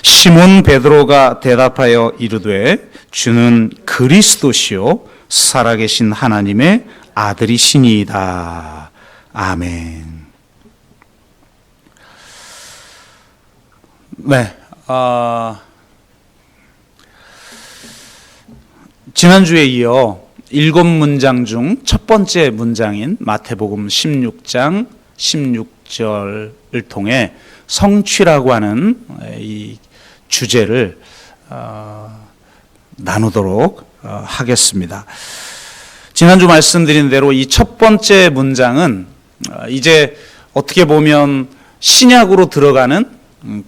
시몬 베드로가 대답하여 이르되 주는 그리스도시요 살아계신 하나님의 아들이시니이다. 아멘. 네, 지난주에 이어 7문장 중 첫 번째 문장인 마태복음 16장 16절을 통해 성취라고 하는 이 주제를 나누도록 하겠습니다. 지난주 말씀드린 대로 이 첫 번째 문장은 이제 어떻게 보면 신약으로 들어가는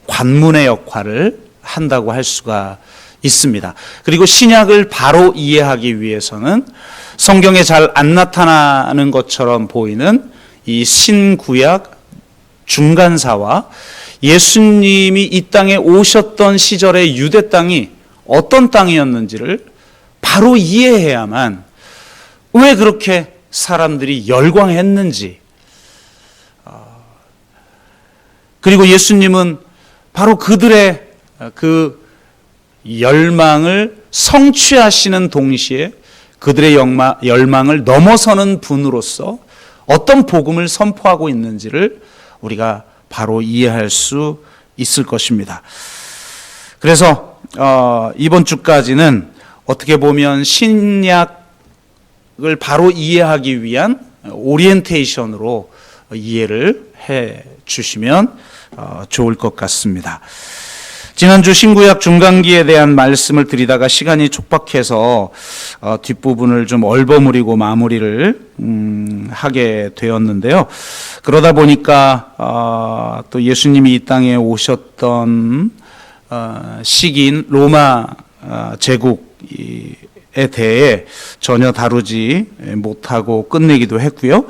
관문의 역할을 한다고 할 수가 있습니다. 그리고 신약을 바로 이해하기 위해서는 성경에 잘 안 나타나는 것처럼 보이는 이 신구약 중간사와 예수님이 이 땅에 오셨던 시절의 유대 땅이 어떤 땅이었는지를 바로 이해해야만 왜 그렇게 사람들이 열광했는지, 그리고 예수님은 바로 그들의 그 열망을 성취하시는 동시에 그들의 열망을 넘어서는 분으로서 어떤 복음을 선포하고 있는지를 우리가 바로 이해할 수 있을 것입니다. 그래서 이번 주까지는 어떻게 보면 신약을 바로 이해하기 위한 오리엔테이션으로 이해를 해 주시면 좋을 것 같습니다. 지난주 신구약 중간기에 대한 말씀을 드리다가 시간이 촉박해서 뒷부분을 좀 얼버무리고 마무리를 하게 되었는데요. 그러다 보니까 또 예수님이 이 땅에 오셨던 시기인 로마 제국에 대해 전혀 다루지 못하고 끝내기도 했고요.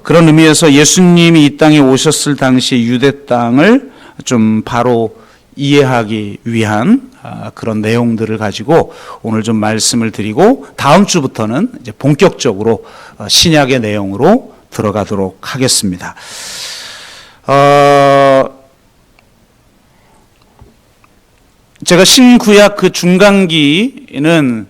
그런 의미에서 예수님이 이 땅에 오셨을 당시 유대 땅을 좀 바로 이해하기 위한 그런 내용들을 가지고 오늘 좀 말씀을 드리고 다음 주부터는 이제 본격적으로 신약의 내용으로 들어가도록 하겠습니다. 제가 신구약 그 중간기는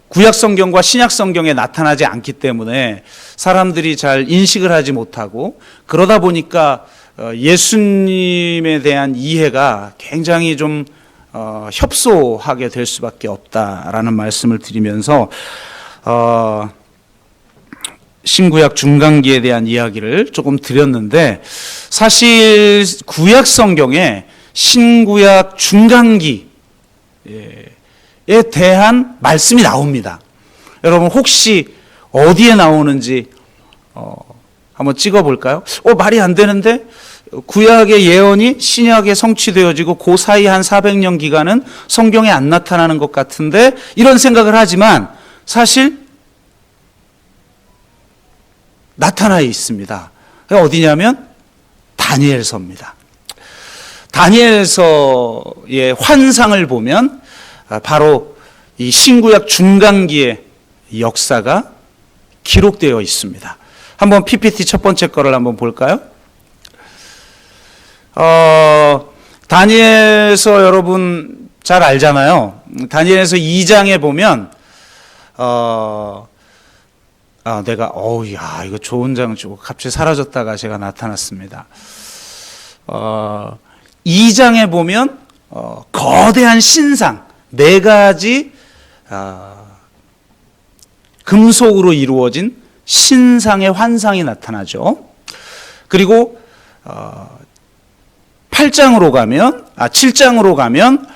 구약 성경과 신약 성경에 나타나지 않기 때문에 사람들이 잘 인식을 하지 못하고 그러다 보니까 예수님에 대한 이해가 굉장히 좀 협소하게 될 수밖에 없다라는 말씀을 드리면서 신구약 중간기에 대한 이야기를 조금 드렸는데 사실 구약 성경에 신구약 중간기에 대한 말씀이 나옵니다. 여러분 혹시 어디에 나오는지 한번 찍어볼까요? 말이 안 되는데 구약의 예언이 신약에 성취되어지고 그 사이 한 400년 기간은 성경에 안 나타나는 것 같은데 이런 생각을 하지만 사실 나타나 있습니다. 어디냐면 다니엘서입니다. 다니엘서의 환상을 보면 바로 이 신구약 중간기의 역사가 기록되어 있습니다. 한번 PPT 첫 번째 거를 한번 볼까요? 다니엘서 여러분 잘 알잖아요. 다니엘서 2장에 보면 이거 좋은 장 주고 갑자기 사라졌다가 제가 나타났습니다. 2장에 보면 거대한 신상 4가지 금속으로 이루어진 신상의 환상이 나타나죠. 그리고 7장으로 가면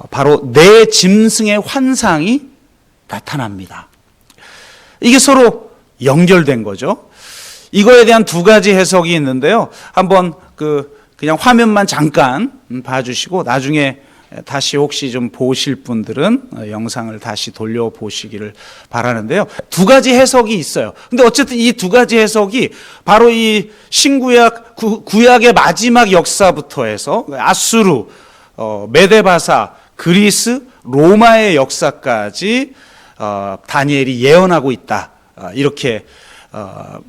바로 4짐승의 환상이 나타납니다. 이게 서로 연결된 거죠. 이거에 대한 2가지 해석이 있는데요. 한번 그냥 화면만 잠깐 봐주시고 나중에 다시 혹시 좀 보실 분들은 영상을 다시 돌려보시기를 바라는데요. 2가지 해석이 있어요. 근데 어쨌든 이 2가지 해석이 바로 이 신구약, 구약의 마지막 역사부터 해서 아수르, 메데바사, 그리스, 로마의 역사까지 다니엘이 예언하고 있다. 이렇게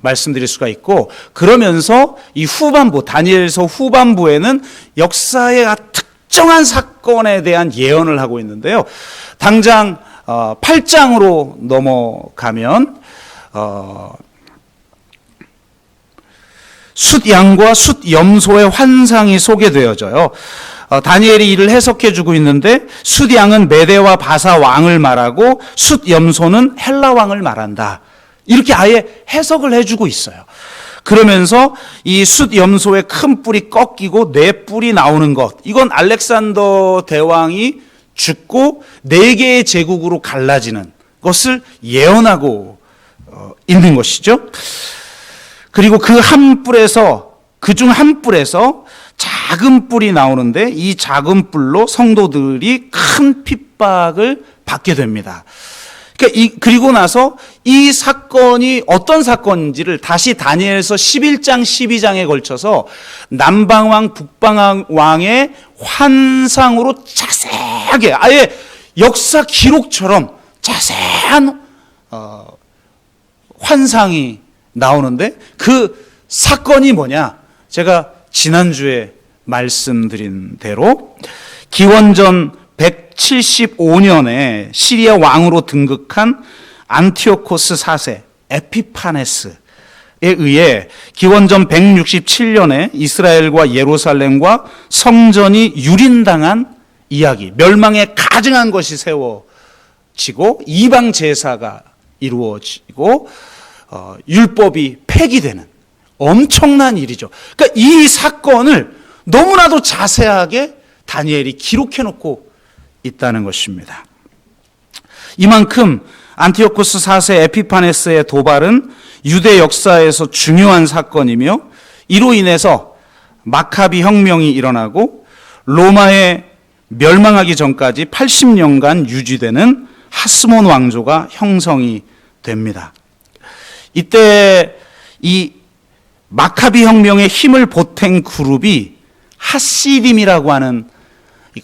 말씀드릴 수가 있고, 그러면서 이 후반부, 다니엘서 후반부에는 역사의 특정한 사건에 대한 예언을 하고 있는데요. 당장 8장으로 넘어가면 숫양과 숫염소의 환상이 소개되어져요. 다니엘이 이를 해석해주고 있는데, 숫양은 메대와 바사 왕을 말하고 숫염소는 헬라 왕을 말한다. 이렇게 아예 해석을 해주고 있어요. 그러면서 이 숫염소의 큰 뿔이 꺾이고 네 뿔이 나오는 것, 이건 알렉산더 대왕이 죽고 네 개의 제국으로 갈라지는 것을 예언하고 있는 것이죠. 그리고 그 한 뿔에서, 그중 한 뿔에서 작은 뿔이 나오는데, 이 작은 뿔로 성도들이 큰 핍박을 받게 됩니다. 그리고 나서 이 사건이 어떤 사건인지를 다시 다니엘서 11장, 12장에 걸쳐서 남방왕, 북방왕의 환상으로 자세하게, 아예 역사 기록처럼 자세한 환상이 나오는데, 그 사건이 뭐냐? 제가 지난주에 말씀드린 대로 기원전 175년에 시리아 왕으로 등극한 안티오코스 4세 에피파네스에 의해 기원전 167년에 이스라엘과 예루살렘과 성전이 유린당한 이야기, 멸망에 가증한 것이 세워지고 이방 제사가 이루어지고 율법이 폐기되는 엄청난 일이죠. 그러니까 이 사건을 너무나도 자세하게 다니엘이 기록해놓고 있다는 것입니다. 이만큼 안티오코스 4세 에피파네스의 도발은 유대 역사에서 중요한 사건이며, 이로 인해서 마카비 혁명이 일어나고 로마에 멸망하기 전까지 80년간 유지되는 하스몬 왕조가 형성이 됩니다. 이때 이 마카비 혁명의 힘을 보탠 그룹이 하시딤이라고 하는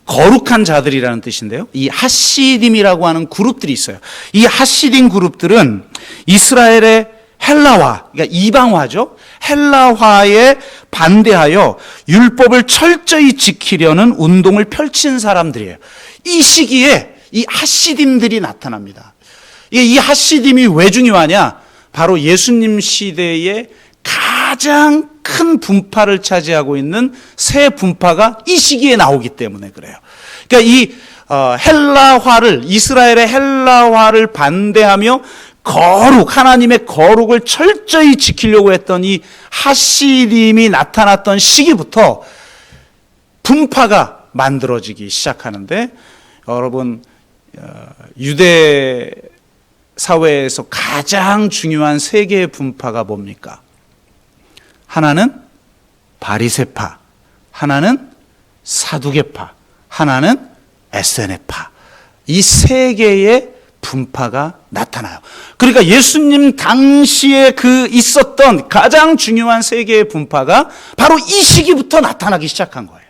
거룩한 자들이라는 뜻인데요. 이 하시딤이라고 하는 그룹들이 있어요. 이 하시딤 그룹들은 이스라엘의 헬라화, 그러니까 이방화죠. 헬라화에 반대하여 율법을 철저히 지키려는 운동을 펼친 사람들이에요. 이 시기에 이 하시딤들이 나타납니다. 이 하시딤이 왜 중요하냐? 바로 예수님 시대에 가장 큰 분파를 차지하고 있는 새 분파가 이 시기에 나오기 때문에 그래요. 그러니까 이 헬라화를, 이스라엘의 헬라화를 반대하며 하나님의 거룩을 철저히 지키려고 했던 이 하시림이 나타났던 시기부터 분파가 만들어지기 시작하는데, 여러분, 유대 사회에서 가장 중요한 세 개의 분파가 뭡니까? 하나는 바리새파, 하나는 사두개파, 하나는 에세네파. 이 세 개의 분파가 나타나요. 그러니까 예수님 당시에 있었던 가장 중요한 세 개의 분파가 바로 이 시기부터 나타나기 시작한 거예요.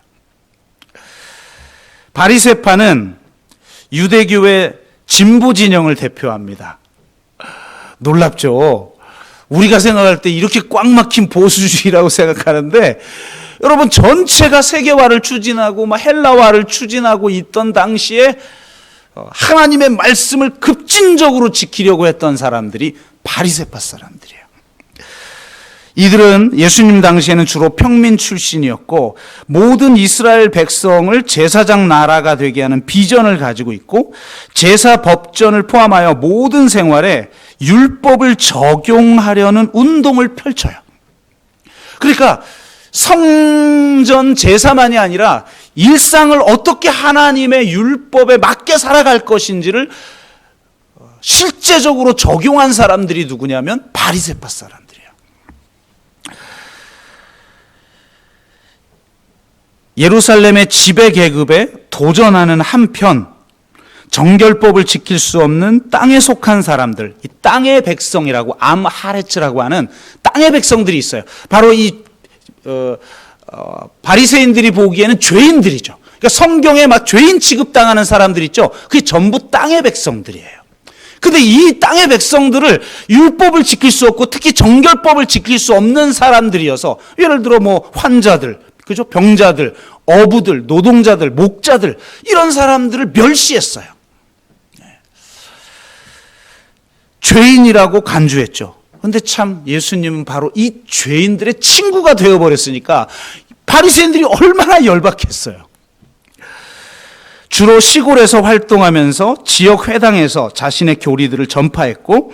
바리새파는 유대교의 진보 진영을 대표합니다. 놀랍죠? 우리가 생각할 때 이렇게 꽉 막힌 보수주의라고 생각하는데, 여러분, 전체가 세계화를 추진하고 헬라화를 추진하고 있던 당시에 하나님의 말씀을 급진적으로 지키려고 했던 사람들이 바리새파 사람들이에요. 이들은 예수님 당시에는 주로 평민 출신이었고, 모든 이스라엘 백성을 제사장 나라가 되게 하는 비전을 가지고 있고, 제사 법전을 포함하여 모든 생활에 율법을 적용하려는 운동을 펼쳐요. 그러니까 성전 제사만이 아니라 일상을 어떻게 하나님의 율법에 맞게 살아갈 것인지를 실제적으로 적용한 사람들이 누구냐면 바리새파 사람들이에요. 예루살렘의 지배 계급에 도전하는 한편, 정결법을 지킬 수 없는 땅에 속한 사람들, 이 땅의 백성이라고, 암하레츠라고 하는 땅의 백성들이 있어요. 바로 이 바리새인들이 보기에는 죄인들이죠. 그러니까 성경에 막 죄인 취급당하는 사람들 있죠. 그게 전부 땅의 백성들이에요. 근데 이 땅의 백성들을 율법을 지킬 수 없고 특히 정결법을 지킬 수 없는 사람들이어서, 예를 들어 뭐 환자들, 그죠? 병자들, 어부들, 노동자들, 목자들, 이런 사람들을 멸시했어요. 죄인이라고 간주했죠. 근데 참 예수님은 바로 이 죄인들의 친구가 되어버렸으니까 바리새인들이 얼마나 열받겠어요. 주로 시골에서 활동하면서 지역 회당에서 자신의 교리들을 전파했고,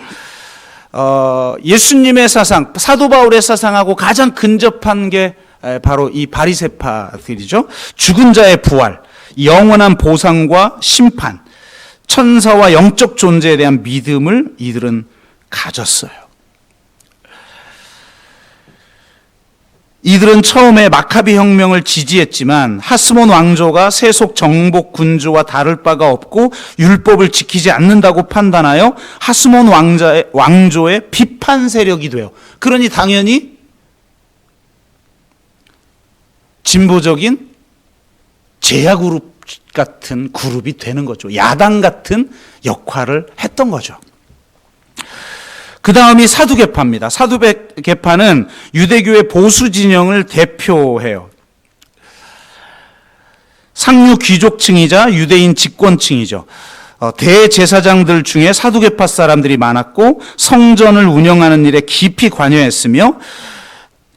예수님의 사상, 사도 바울의 사상하고 가장 근접한 게 바로 이 바리새파들이죠. 죽은 자의 부활, 영원한 보상과 심판, 천사와 영적 존재에 대한 믿음을 이들은 가졌어요. 이들은 처음에 마카비 혁명을 지지했지만 하스몬 왕조가 세속 정복 군주와 다를 바가 없고 율법을 지키지 않는다고 판단하여 하스몬 왕조의 비판 세력이 돼요. 그러니 당연히 진보적인 제야 그룹 같은 그룹이 되는 거죠. 야당 같은 역할을 했던 거죠. 그 다음이 사두개파입니다. 사두개파는 유대교의 보수 진영을 대표해요. 상류 귀족층이자 유대인 집권층이죠. 대제사장들 중에 사두개파 사람들이 많았고 성전을 운영하는 일에 깊이 관여했으며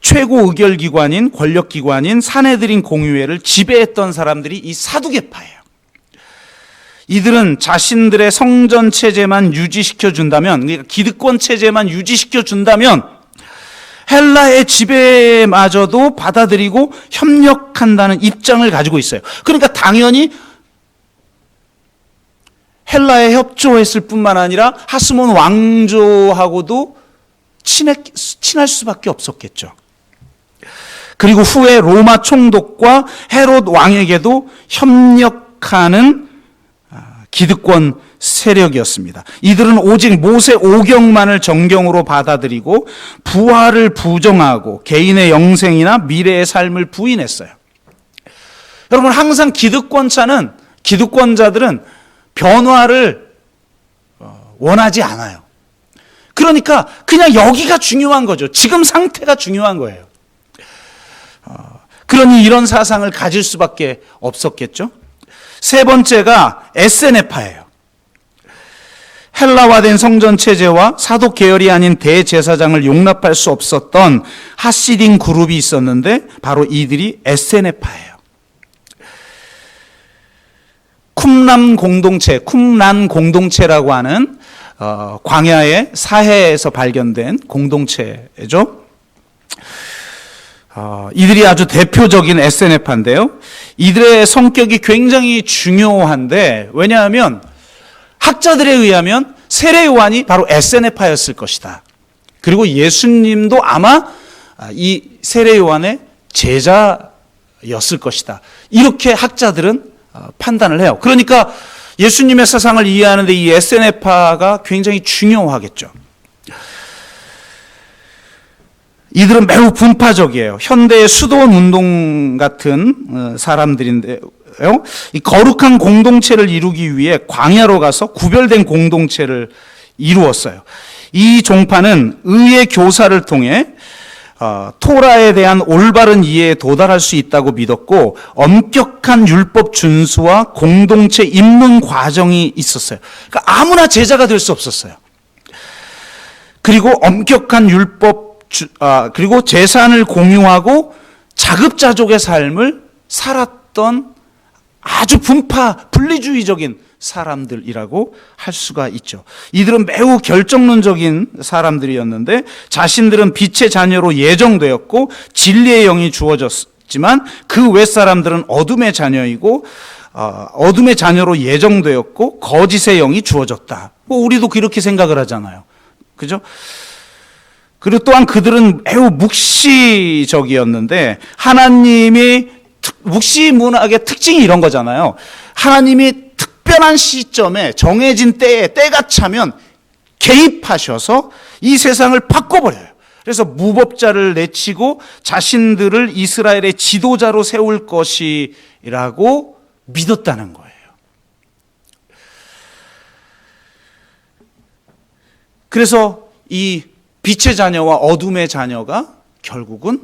최고 의결기관인 권력기관인 산헤드린 공의회를 지배했던 사람들이 이 사두개파예요. 이들은 자신들의 성전 체제만 유지시켜준다면, 그러니까 기득권 체제만 유지시켜준다면 헬라의 지배마저도 받아들이고 협력한다는 입장을 가지고 있어요. 그러니까 당연히 헬라에 협조했을 뿐만 아니라 하스몬 왕조하고도 친할 수밖에 없었겠죠. 그리고 후에 로마 총독과 헤롯 왕에게도 협력하는 기득권 세력이었습니다. 이들은 오직 모세 오경만을 정경으로 받아들이고 부활을 부정하고 개인의 영생이나 미래의 삶을 부인했어요. 여러분, 항상 기득권자들은 변화를 원하지 않아요. 그러니까 그냥 여기가 중요한 거죠. 지금 상태가 중요한 거예요. 그러니 이런 사상을 가질 수밖에 없었겠죠. 세 번째가 에세네파예요. 헬라화된 성전 체제와 사독 계열이 아닌 대제사장을 용납할 수 없었던 하시딘 그룹이 있었는데 바로 이들이 에세네파예요. 쿰란 공동체라고 하는 광야의 사해에서 발견된 공동체죠. 이들이 아주 대표적인 에세네파인데요. 이들의 성격이 굉장히 중요한데, 왜냐하면 학자들에 의하면 세례 요한이 바로 에세네파였을 것이다. 그리고 예수님도 아마 이 세례 요한의 제자였을 것이다. 이렇게 학자들은 판단을 해요. 그러니까 예수님의 사상을 이해하는데 이 에세네파가 굉장히 중요하겠죠. 이들은 매우 분파적이에요. 현대의 수도원 운동 같은 사람들인데요. 이 거룩한 공동체를 이루기 위해 광야로 가서 구별된 공동체를 이루었어요. 이 종파는 의의 교사를 통해 토라에 대한 올바른 이해에 도달할 수 있다고 믿었고 엄격한 율법 준수와 공동체 입문 과정이 있었어요. 그러니까 아무나 제자가 될 수 없었어요. 그리고 엄격한 그리고 재산을 공유하고 자급자족의 삶을 살았던 아주 분리주의적인 사람들이라고 할 수가 있죠. 이들은 매우 결정론적인 사람들이었는데 자신들은 빛의 자녀로 예정되었고 진리의 영이 주어졌지만 그 외 사람들은 어둠의 자녀이고 어둠의 자녀로 예정되었고 거짓의 영이 주어졌다. 우리도 그렇게 생각을 하잖아요. 그죠? 그리고 또한 그들은 매우 묵시적이었는데 하나님이 묵시 문학의 특징이 이런 거잖아요. 하나님이 특별한 시점에 정해진 때가 차면 개입하셔서 이 세상을 바꿔버려요. 그래서 무법자를 내치고 자신들을 이스라엘의 지도자로 세울 것이라고 믿었다는 거예요. 그래서 이 빛의 자녀와 어둠의 자녀가 결국은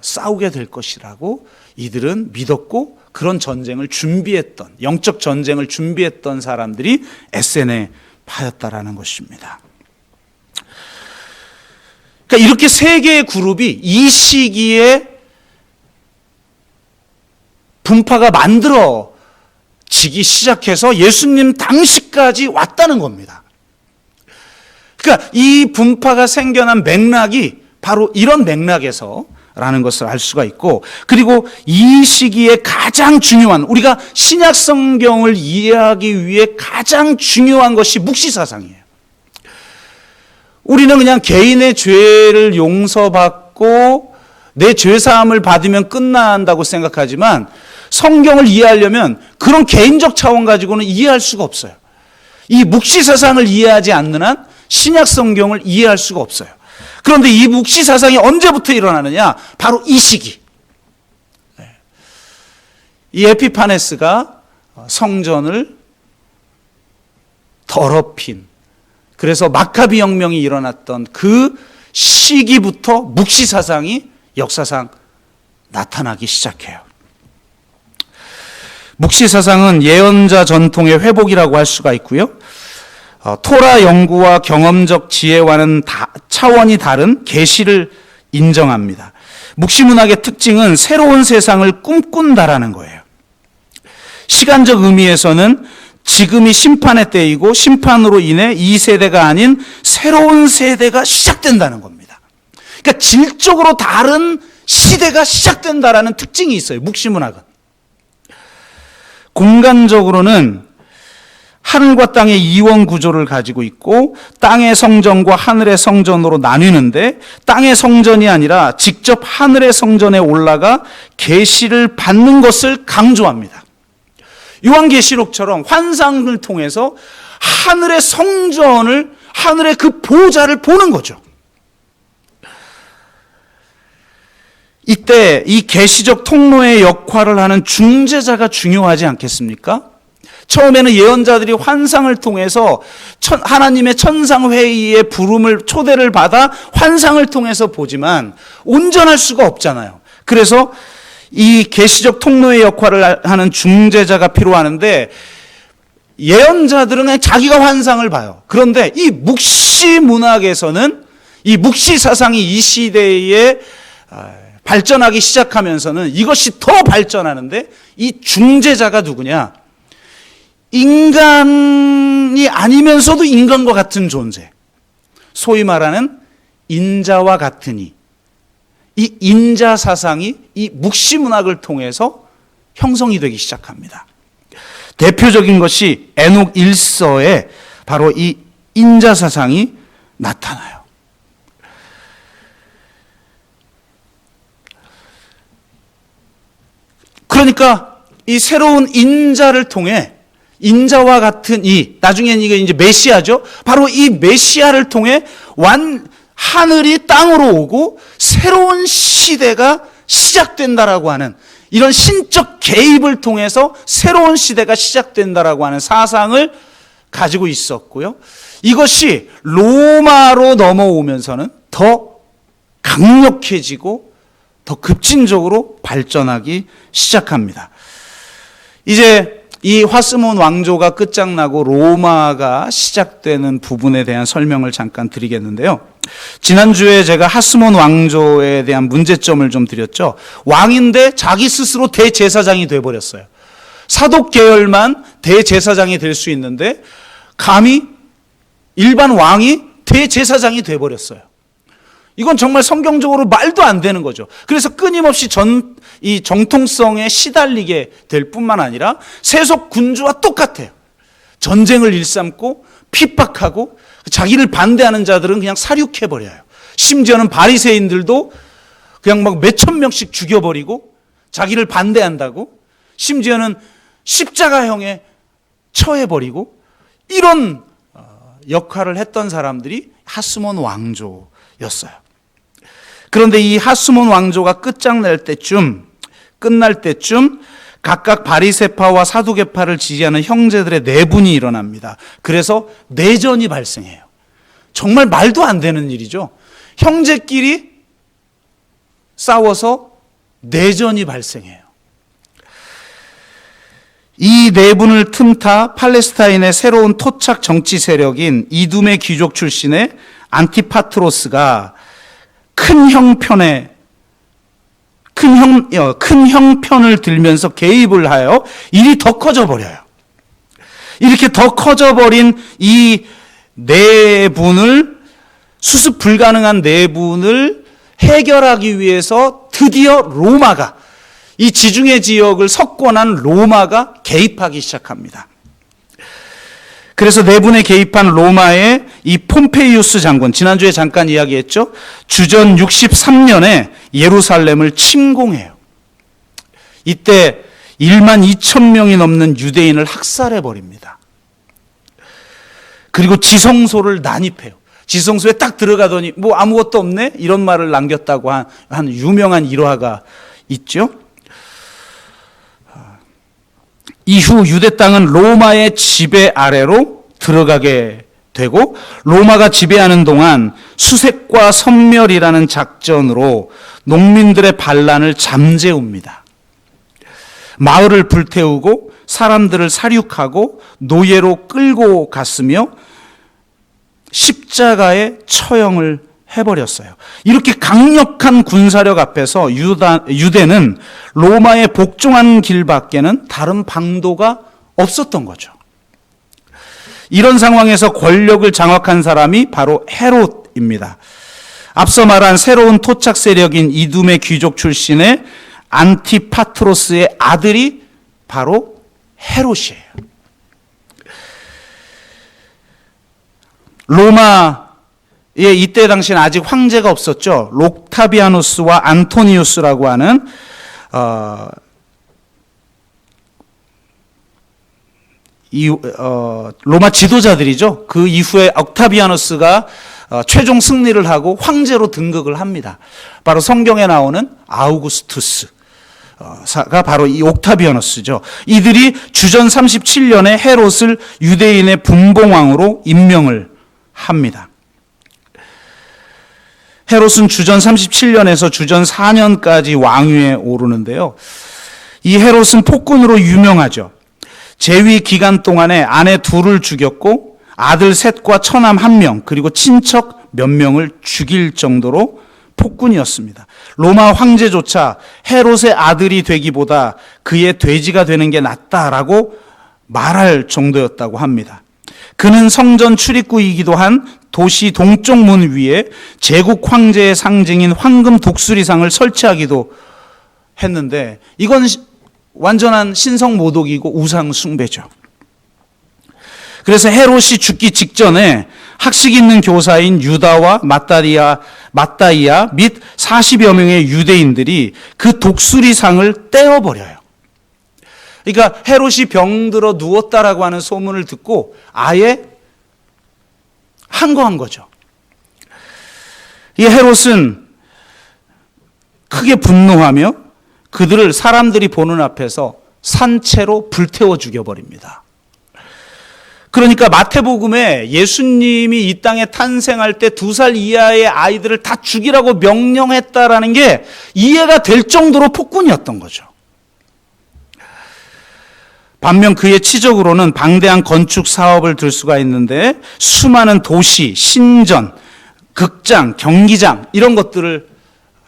싸우게 될 것이라고 이들은 믿었고, 그런 전쟁을 준비했던, 영적 전쟁을 준비했던 사람들이 에세네 파였다라는 것입니다. 그러니까 이렇게 세 개의 그룹이 이 시기에 분파가 만들어지기 시작해서 예수님 당시까지 왔다는 겁니다. 그러니까 이 분파가 생겨난 맥락이 바로 이런 맥락에서 라는 것을 알 수가 있고, 그리고 이 시기에 가장 중요한, 우리가 신약 성경을 이해하기 위해 가장 중요한 것이 묵시사상이에요. 우리는 그냥 개인의 죄를 용서받고 내 죄사함을 받으면 끝난다고 생각하지만, 성경을 이해하려면 그런 개인적 차원 가지고는 이해할 수가 없어요. 이 묵시사상을 이해하지 않는 한 신약 성경을 이해할 수가 없어요. 그런데 이 묵시사상이 언제부터 일어나느냐? 바로 이 시기. 이 에피파네스가 성전을 더럽힌, 그래서 마카비 혁명이 일어났던 그 시기부터 묵시사상이 역사상 나타나기 시작해요. 묵시사상은 예언자 전통의 회복이라고 할 수가 있고요. 토라 연구와 경험적 지혜와는 차원이 다른 계시를 인정합니다. 묵시문학의 특징은 새로운 세상을 꿈꾼다라는 거예요. 시간적 의미에서는 지금이 심판의 때이고, 심판으로 인해 이 세대가 아닌 새로운 세대가 시작된다는 겁니다. 그러니까 질적으로 다른 시대가 시작된다라는 특징이 있어요, 묵시문학은. 공간적으로는 하늘과 땅의 이원 구조를 가지고 있고, 땅의 성전과 하늘의 성전으로 나뉘는데, 땅의 성전이 아니라 직접 하늘의 성전에 올라가 계시를 받는 것을 강조합니다. 요한계시록처럼 환상을 통해서 하늘의 성전을, 하늘의 그 보좌를 보는 거죠. 이때 이 계시적 통로의 역할을 하는 중재자가 중요하지 않겠습니까? 처음에는 예언자들이 환상을 통해서 하나님의 천상회의의 부름을, 초대를 받아 환상을 통해서 보지만 온전할 수가 없잖아요. 그래서 이 계시적 통로의 역할을 하는 중재자가 필요하는데, 예언자들은 그냥 자기가 환상을 봐요. 그런데 이 묵시 문학에서는, 이 묵시 사상이 이 시대에 발전하기 시작하면서는 이것이 더 발전하는데, 이 중재자가 누구냐? 인간이 아니면서도 인간과 같은 존재, 소위 말하는 인자와 같으니, 이 인자 사상이 이 묵시 문학을 통해서 형성이 되기 시작합니다. 대표적인 것이 에녹 1서에 바로 이 인자 사상이 나타나요. 그러니까 이 새로운 인자를 통해, 인자와 같은 나중에는 이게 이제 메시아죠. 바로 이 메시아를 통해 하늘이 땅으로 오고 새로운 시대가 시작된다라고 하는, 이런 신적 개입을 통해서 새로운 시대가 시작된다라고 하는 사상을 가지고 있었고요. 이것이 로마로 넘어오면서는 더 강력해지고 더 급진적으로 발전하기 시작합니다. 이제 이 화스몬 왕조가 끝장나고 로마가 시작되는 부분에 대한 설명을 잠깐 드리겠는데요. 지난주에 제가 하스몬 왕조에 대한 문제점을 좀 드렸죠. 왕인데 자기 스스로 대제사장이 돼버렸어요. 사독 계열만 대제사장이 될 수 있는데 감히 일반 왕이 대제사장이 돼버렸어요. 이건 정말 성경적으로 말도 안 되는 거죠. 그래서 끊임없이 이 정통성에 시달리게 될 뿐만 아니라 세속 군주와 똑같아요. 전쟁을 일삼고 핍박하고 자기를 반대하는 자들은 그냥 살육해버려요. 심지어는 바리새인들도 그냥 막 몇천 명씩 죽여버리고, 자기를 반대한다고 심지어는 십자가형에 처해버리고, 이런 역할을 했던 사람들이 하스몬 왕조였어요. 그런데 이 하스몬 왕조가 끝날 때쯤 각각 바리새파와 사두개파를 지지하는 형제들의 내분이 일어납니다. 그래서 내전이 발생해요. 정말 말도 안 되는 일이죠. 형제끼리 싸워서 내전이 발생해요. 이 내분을 틈타 팔레스타인의 새로운 토착 정치 세력인 이둠의 귀족 출신의 안티파트로스가 큰 형편을 들면서 개입을 하여 일이 더 커져버려요. 이렇게 더 커져버린 이 내분을, 수습 불가능한 내분을 해결하기 위해서 드디어 로마가, 이 지중해 지역을 석권한 로마가 개입하기 시작합니다. 그래서 내분에 개입한 로마의 이 폼페이우스 장군, 지난주에 잠깐 이야기했죠. 주전 63년에 예루살렘을 침공해요. 이때 1만 2천 명이 넘는 유대인을 학살해 버립니다. 그리고 지성소를 난입해요. 지성소에 딱 들어가더니 뭐 아무것도 없네? 이런 말을 남겼다고 한 유명한 일화가 있죠. 이후 유대 땅은 로마의 지배 아래로 들어가게 되고, 로마가 지배하는 동안 수색과 섬멸이라는 작전으로 농민들의 반란을 잠재웁니다. 마을을 불태우고 사람들을 살육하고 노예로 끌고 갔으며 십자가에 처형을 해버렸어요. 이렇게 강력한 군사력 앞에서 유대는 로마에 복종한 길밖에는 다른 방도가 없었던 거죠. 이런 상황에서 권력을 장악한 사람이 바로 헤롯입니다. 앞서 말한 새로운 토착 세력인 이둠의 귀족 출신의 안티파트로스의 아들이 바로 헤롯이에요. 로마에 이때 당시는 아직 황제가 없었죠. 옥타비아누스와 안토니우스라고 하는 로마 지도자들이죠. 그 이후에 옥타비아누스가 최종 승리를 하고 황제로 등극을 합니다. 바로 성경에 나오는 아우구스투스가 바로 이 옥타비아누스죠. 이들이 주전 37년에 헤롯을 유대인의 분봉왕으로 임명을 합니다. 헤롯은 주전 37년에서 주전 4년까지 왕위에 오르는데요. 이 헤롯은 폭군으로 유명하죠. 재위 기간 동안에 아내 둘을 죽였고 아들 셋과 처남 1명, 그리고 친척 몇 명을 죽일 정도로 폭군이었습니다. 로마 황제조차 헤롯의 아들이 되기보다 그의 돼지가 되는 게 낫다라고 말할 정도였다고 합니다. 그는 성전 출입구이기도 한 도시 동쪽 문 위에 제국 황제의 상징인 황금 독수리상을 설치하기도 했는데, 이건 완전한 신성 모독이고 우상 숭배죠. 그래서 헤롯이 죽기 직전에 학식 있는 교사인 유다와 마따이아 및 40여 명의 유대인들이 그 독수리상을 떼어버려요. 그러니까 헤롯이 병들어 누웠다라고 하는 소문을 듣고 아예 항거한 거죠. 이 헤롯은 크게 분노하며 그들을 사람들이 보는 앞에서 산채로 불태워 죽여버립니다. 그러니까 마태복음에 예수님이 이 땅에 탄생할 때 2살 이하의 아이들을 다 죽이라고 명령했다라는 게 이해가 될 정도로 폭군이었던 거죠. 반면 그의 치적으로는 방대한 건축 사업을 들 수가 있는데 수많은 도시, 신전, 극장, 경기장 이런 것들을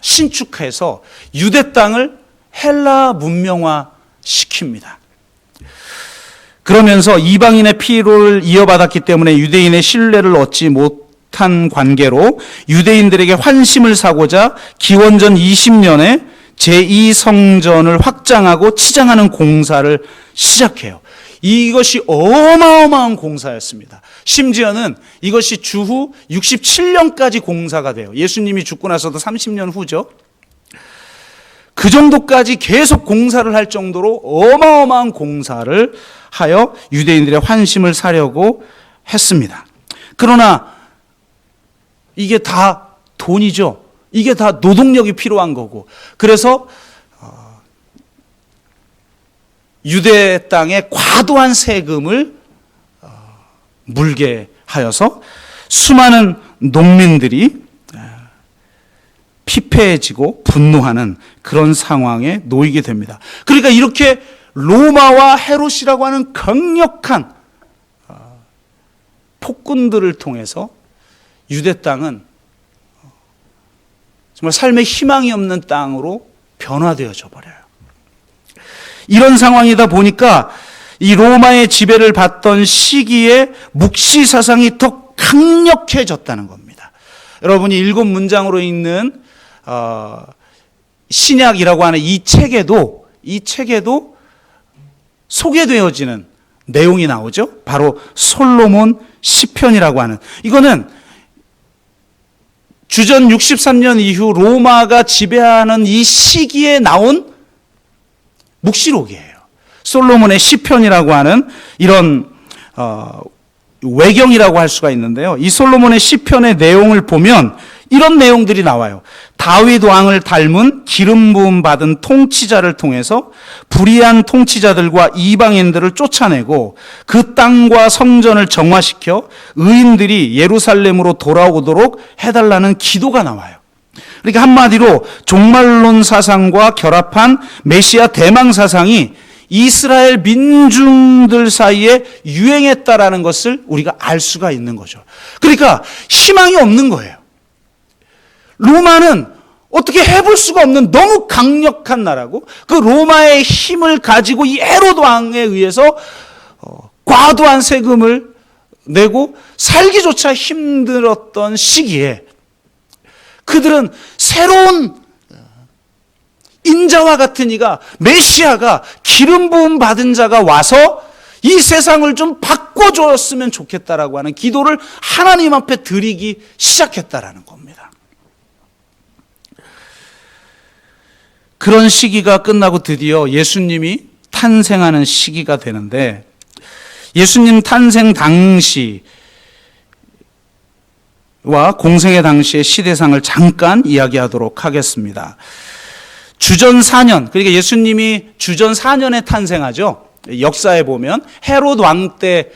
신축해서 유대 땅을 헬라 문명화 시킵니다. 그러면서 이방인의 피로를 이어받았기 때문에 유대인의 신뢰를 얻지 못한 관계로 유대인들에게 환심을 사고자 기원전 20년에 제2성전을 확장하고 치장하는 공사를 시작해요. 이것이 어마어마한 공사였습니다. 심지어는 이것이 주후 67년까지 공사가 돼요. 예수님이 죽고 나서도 30년 후죠. 그 정도까지 계속 공사를 할 정도로 어마어마한 공사를 하여 유대인들의 환심을 사려고 했습니다. 그러나 이게 다 돈이죠. 이게 다 노동력이 필요한 거고, 그래서 유대 땅에 과도한 세금을 물게 하여서 수많은 농민들이 피폐해지고 분노하는 그런 상황에 놓이게 됩니다. 그러니까 이렇게 로마와 헤롯이라고 하는 강력한 폭군들을 통해서 유대 땅은 정말 삶의 희망이 없는 땅으로 변화되어져 버려요. 이런 상황이다 보니까 이 로마의 지배를 받던 시기에 묵시 사상이 더 강력해졌다는 겁니다. 여러분이 7문장으로 읽는 신약이라고 하는 이 책에도 소개되어지는 내용이 나오죠. 바로 솔로몬 시편이라고 하는, 이거는 주전 63년 이후 로마가 지배하는 이 시기에 나온 묵시록이에요. 솔로몬의 시편이라고 하는 이런 외경이라고 할 수가 있는데요. 이 솔로몬의 시편의 내용을 보면 이런 내용들이 나와요. 다윗 왕을 닮은 기름 부음 받은 통치자를 통해서 불의한 통치자들과 이방인들을 쫓아내고 그 땅과 성전을 정화시켜 의인들이 예루살렘으로 돌아오도록 해달라는 기도가 나와요. 그러니까 한마디로 종말론 사상과 결합한 메시아 대망 사상이 이스라엘 민중들 사이에 유행했다라는 것을 우리가 알 수가 있는 거죠. 그러니까 희망이 없는 거예요. 로마는 어떻게 해볼 수가 없는 너무 강력한 나라고, 그 로마의 힘을 가지고 이 헤롯 왕에 의해서 과도한 세금을 내고 살기조차 힘들었던 시기에 그들은 새로운 인자와 같은 이가, 메시아가, 기름 부음 받은 자가 와서 이 세상을 좀 바꿔줬으면 좋겠다라고 하는 기도를 하나님 앞에 드리기 시작했다라는 겁니다. 그런 시기가 끝나고 드디어 예수님이 탄생하는 시기가 되는데, 예수님 탄생 당시와 공생의 당시의 시대상을 잠깐 이야기하도록 하겠습니다. 주전 4년, 그러니까 예수님이 주전 4년에 탄생하죠. 역사에 보면 헤롯 왕 때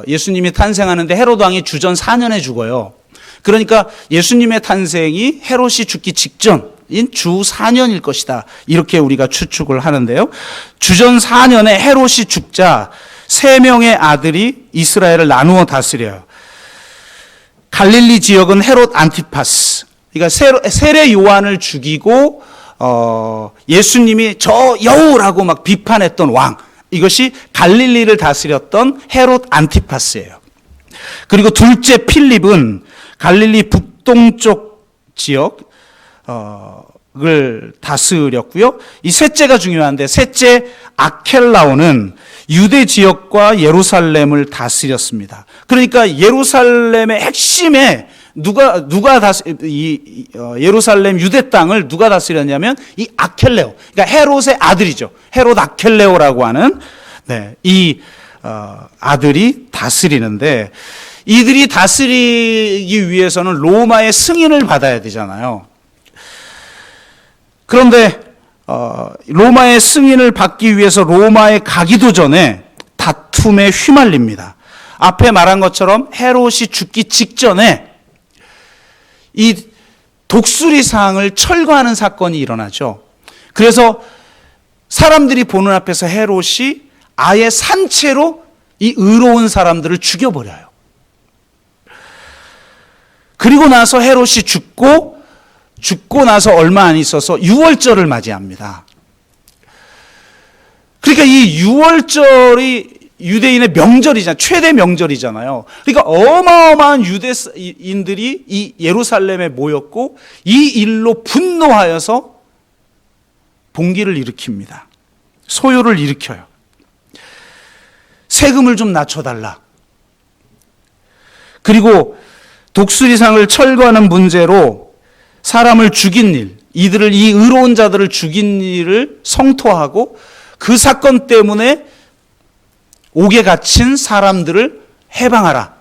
예수님이 탄생하는데 헤롯 왕이 주전 4년에 죽어요. 그러니까 예수님의 탄생이 헤롯이 죽기 직전인 주 4년일 것이다, 이렇게 우리가 추측을 하는데요. 주전 4년에 헤롯이 죽자 3명의 아들이 이스라엘을 나누어 다스려요. 갈릴리 지역은 헤롯 안티파스, 그러니까 세례 요한을 죽이고 예수님이 저 여우라고 막 비판했던 왕, 이것이 갈릴리를 다스렸던 헤롯 안티파스예요. 그리고 둘째 필립은 갈릴리 북동쪽 지역을 다스렸고요. 이 셋째가 중요한데, 셋째 아켈라오는 유대 지역과 예루살렘을 다스렸습니다. 그러니까 예루살렘의 핵심에 예루살렘 유대 땅을 누가 다스렸냐면 이 아켈레오, 그러니까 헤롯의 아들이죠. 헤롯 아켈레오라고 하는 이 아들이 다스리는데, 이들이 다스리기 위해서는 로마의 승인을 받아야 되잖아요. 그런데 로마의 승인을 받기 위해서 로마에 가기도 전에 다툼에 휘말립니다. 앞에 말한 것처럼 헤롯이 죽기 직전에 이 독수리상을 철거하는 사건이 일어나죠. 그래서 사람들이 보는 앞에서 헤롯이 아예 산채로 이 의로운 사람들을 죽여버려요. 그리고 나서 헤롯이 죽고 나서 얼마 안 있어서 유월절을 맞이합니다. 그러니까 이 유월절이 유대인의 명절이잖아요. 최대 명절이잖아요. 그러니까 어마어마한 유대인들이 이 예루살렘에 모였고 이 일로 분노하여서 봉기를 일으킵니다. 소요를 일으켜요. 세금을 좀 낮춰달라. 그리고 독수리상을 철거하는 문제로 사람을 죽인 일, 이 의로운 자들을 죽인 일을 성토하고 그 사건 때문에 옥에 갇힌 사람들을 해방하라.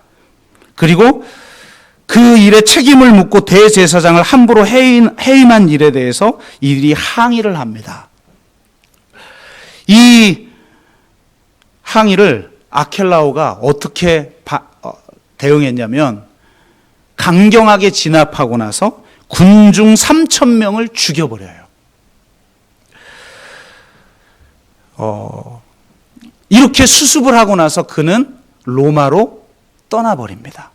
그리고 그 일에 책임을 묻고 대제사장을 함부로 해임한 일에 대해서 이들이 항의를 합니다. 이 항의를 아켈라오가 어떻게 대응했냐면 강경하게 진압하고 나서 군중 3,000명을 죽여버려요. 이렇게 수습을 하고 나서 그는 로마로 떠나버립니다.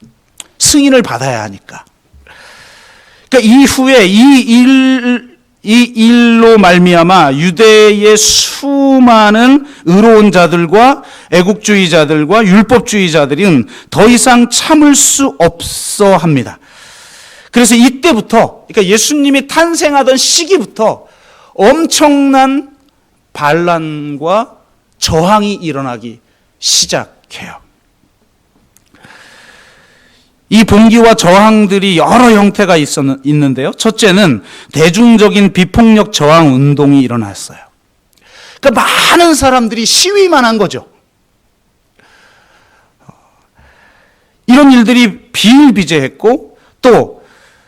승인을 받아야 하니까. 그러니까 이후에 이 일로 말미암아 유대의 수많은 의로운 자들과 애국주의자들과 율법주의자들은 더 이상 참을 수 없어 합니다. 그래서 이때부터, 그러니까 예수님이 탄생하던 시기부터 엄청난 반란과 저항이 일어나기 시작해요. 이 봉기와 저항들이 여러 형태가 있는데요. 첫째는 대중적인 비폭력 저항 운동이 일어났어요. 그러니까 많은 사람들이 시위만 한 거죠. 이런 일들이 비일비재했고 또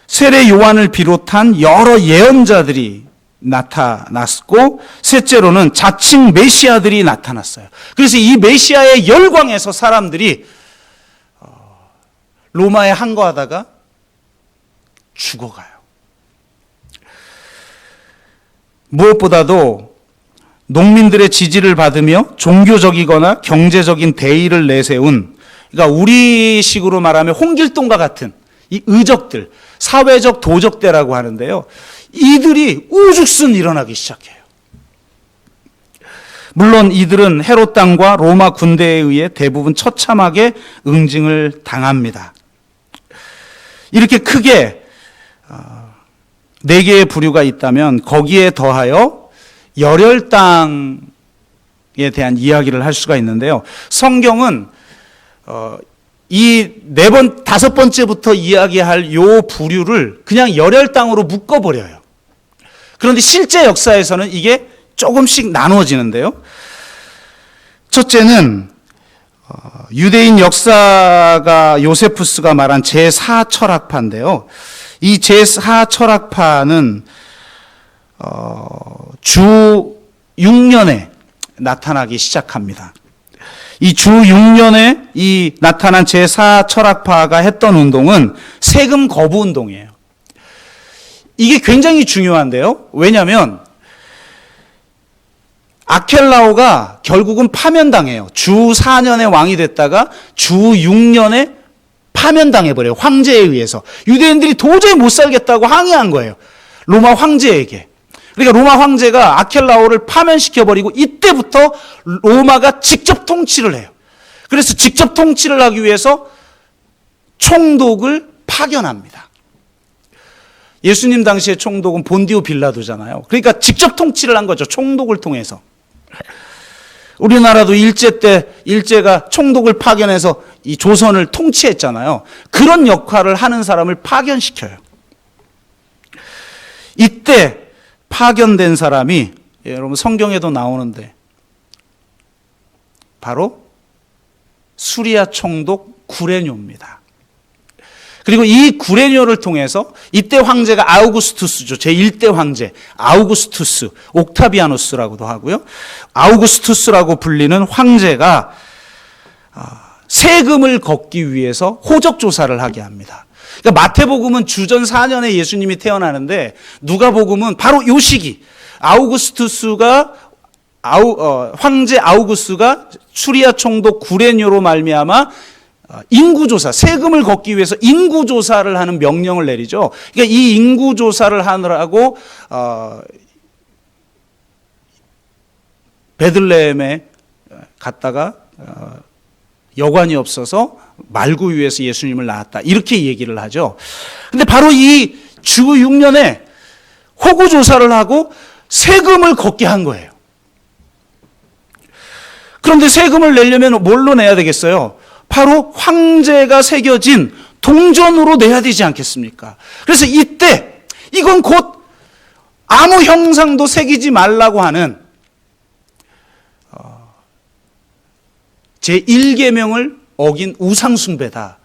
세례 요한을 비롯한 여러 예언자들이 나타났고 셋째로는 자칭 메시아들이 나타났어요. 그래서 이 메시아의 열광에서 사람들이 로마에 항거하다가 죽어가요. 무엇보다도 농민들의 지지를 받으며 종교적이거나 경제적인 대의를 내세운, 그러니까 우리식으로 말하면 홍길동과 같은 이 의적들, 사회적 도적대라고 하는데요. 이들이 우죽순 일어나기 시작해요. 물론 이들은 헤롯 당과 로마 군대에 의해 대부분 처참하게 응징을 당합니다. 이렇게 크게 4개의 부류가 있다면 거기에 더하여 열혈당에 대한 이야기를 할 수가 있는데요. 성경은 이 5번째부터 이야기할 요 부류를 그냥 열혈당으로 묶어버려요. 그런데 실제 역사에서는 이게 조금씩 나누어지는데요. 첫째는 유대인 역사가 요세푸스가 말한 제4철학파인데요. 이 제4철학파는 주 6년에 나타나기 시작합니다. 이 주 6년에 이 나타난 제4철학파가 했던 운동은 세금 거부 운동이에요. 이게 굉장히 중요한데요. 왜냐하면 아켈라오가 결국은 파면당해요. 주 4년에 왕이 됐다가 주 6년에 파면당해버려요. 황제에 의해서. 유대인들이 도저히 못 살겠다고 항의한 거예요. 로마 황제에게. 그러니까 로마 황제가 아켈라오를 파면시켜버리고 이때부터 로마가 직접 통치를 해요. 그래서 직접 통치를 하기 위해서 총독을 파견합니다. 예수님 당시의 총독은 본디오 빌라도잖아요. 그러니까 직접 통치를 한 거죠. 총독을 통해서. 우리나라도 일제가 총독을 파견해서 이 조선을 통치했잖아요. 그런 역할을 하는 사람을 파견시켜요. 이때 파견된 사람이 여러분 성경에도 나오는데 바로 수리아 총독 구레뇨입니다. 그리고 이 구레뇨를 통해서 이때 황제가 아우구스투스죠. 제1대 황제 아우구스투스, 옥타비아누스라고도 하고요. 아우구스투스라고 불리는 황제가 세금을 걷기 위해서 호적 조사를 하게 합니다. 그러니까 마태복음은 주전 4년에 예수님이 태어나는데 누가복음은 바로 이 시기 황제 아우구스가 수리아 총독 구레뇨로 말미암아 인구조사, 세금을 걷기 위해서 인구조사를 하는 명령을 내리죠. 그러니까 이 인구조사를 하느라고 베들레헴에 갔다가 여관이 없어서 말구유에서 예수님을 낳았다. 이렇게 얘기를 하죠. 근데 바로 이 주 6년에 호구조사를 하고 세금을 걷게 한 거예요. 그런데 세금을 내려면 뭘로 내야 되겠어요? 바로 황제가 새겨진 동전으로 내야 되지 않겠습니까? 그래서 이때 이건 곧 아무 형상도 새기지 말라고 하는 제1계명을 어긴 우상숭배다.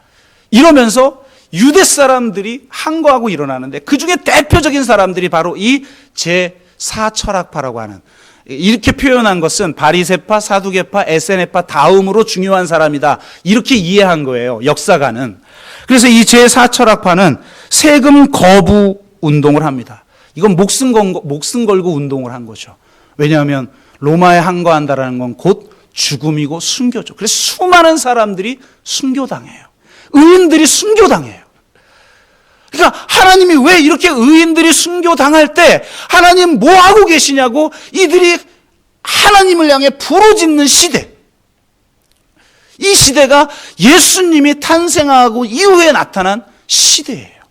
이러면서 유대 사람들이 항거하고 일어나는데 그중에 대표적인 사람들이 바로 이 제4철학파라고 하는, 이렇게 표현한 것은 바리새파, 사두개파, 에세네파 다음으로 중요한 사람이다. 이렇게 이해한 거예요. 역사가는. 그래서 이 제4철학파는 세금 거부 운동을 합니다. 이건 목숨 걸고 운동을 한 거죠. 왜냐하면 로마에 항거한다라는 건 곧 죽음이고 순교죠. 그래서 수많은 사람들이 순교당해요. 의인들이 순교당해요. 그러니까 하나님이 왜 이렇게 의인들이 순교당할 때 하나님 뭐 하고 계시냐고 이들이 하나님을 향해 부르짖는 시대. 이 시대가 예수님이 탄생하고 이후에 나타난 시대예요.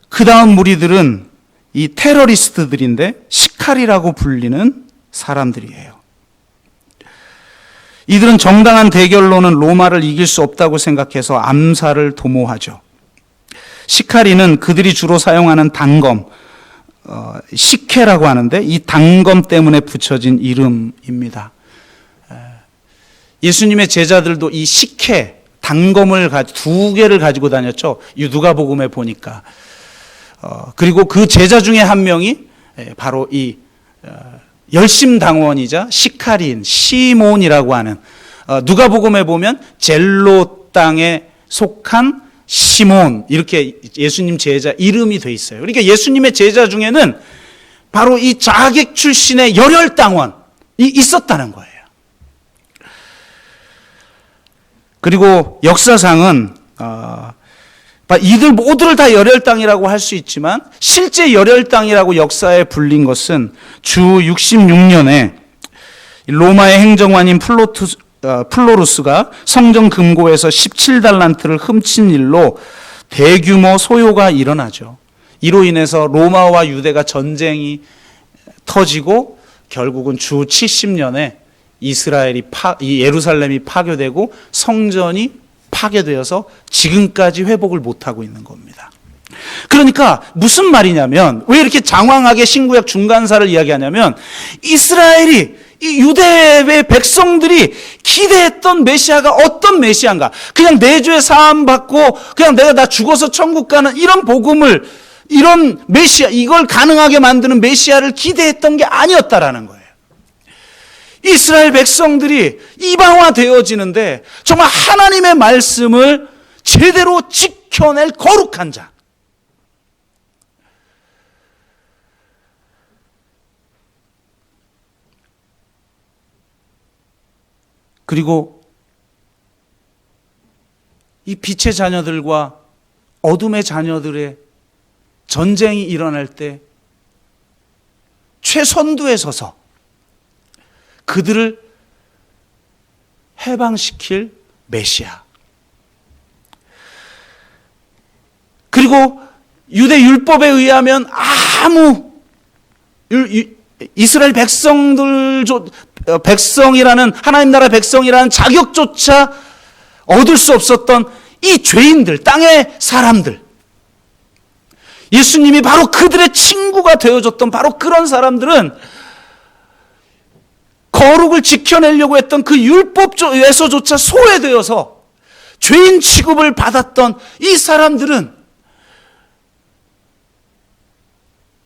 그 다음 무리들은 이 테러리스트들인데 시카리라고 불리는 사람들이에요. 이들은 정당한 대결로는 로마를 이길 수 없다고 생각해서 암살을 도모하죠. 시카리는 그들이 주로 사용하는 단검, 식혜라고 하는데 이 단검 때문에 붙여진 이름입니다. 예수님의 제자들도 이 식혜, 단검을 두 개를 가지고 다녔죠. 누가복음에 보니까. 그리고 그 제자 중에 한 명이 바로 이 열심당원이자 시카리인 시몬이라고 하는, 누가복음에 보면 젤로 땅에 속한 시몬, 이렇게 예수님 제자 이름이 돼 있어요. 그러니까 예수님의 제자 중에는 바로 이 자객 출신의 열혈당원이 있었다는 거예요. 그리고 역사상은 이들 모두를 다 열혈당이라고 할 수 있지만 실제 열혈당이라고 역사에 불린 것은 주 66년에 로마의 행정관인 플로루스가 성전 금고에서 17달란트를 훔친 일로 대규모 소요가 일어나죠. 이로 인해서 로마와 유대가 전쟁이 터지고 결국은 주 70년에 예루살렘이 파괴되고 성전이 파괴되어서 지금까지 회복을 못하고 있는 겁니다. 그러니까 무슨 말이냐면, 왜 이렇게 장황하게 신구약 중간사를 이야기하냐면, 이스라엘이, 이 유대의 백성들이 기대했던 메시아가 어떤 메시아인가, 그냥 내주에 사함 받고 그냥 내가 다 죽어서 천국 가는 이런 복음을, 이런 메시아, 이걸 가능하게 만드는 메시아를 기대했던 게 아니었다라는 거예요. 이스라엘 백성들이 이방화 되어지는데 정말 하나님의 말씀을 제대로 지켜낼 거룩한 자, 그리고 이 빛의 자녀들과 어둠의 자녀들의 전쟁이 일어날 때 최선두에 서서 그들을 해방시킬 메시아. 그리고 유대 율법에 의하면 이스라엘 백성이라는, 하나님 나라 백성이라는 자격조차 얻을 수 없었던 이 죄인들, 땅의 사람들, 예수님이 바로 그들의 친구가 되어줬던 바로 그런 사람들은 거룩을 지켜내려고 했던 그 율법에서조차 소외되어서 죄인 취급을 받았던 이 사람들은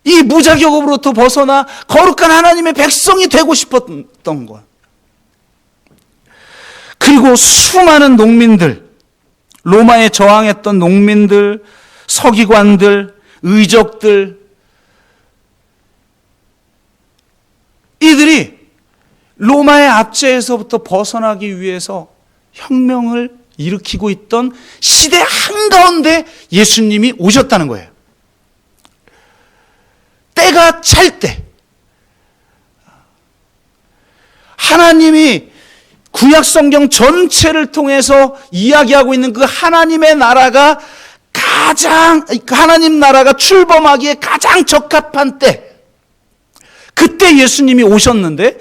이 무자격으로부터 벗어나 거룩한 하나님의 백성이 되고 싶었던 것. 그리고 수많은 농민들, 로마에 저항했던 농민들, 서기관들, 의적들, 이들이 로마의 압제에서부터 벗어나기 위해서 혁명을 일으키고 있던 시대 한가운데 예수님이 오셨다는 거예요. 때가 찰 때, 하나님이 구약 성경 전체를 통해서 이야기하고 있는 그 하나님의 나라가 하나님 나라가 출범하기에 가장 적합한 때, 그때 예수님이 오셨는데,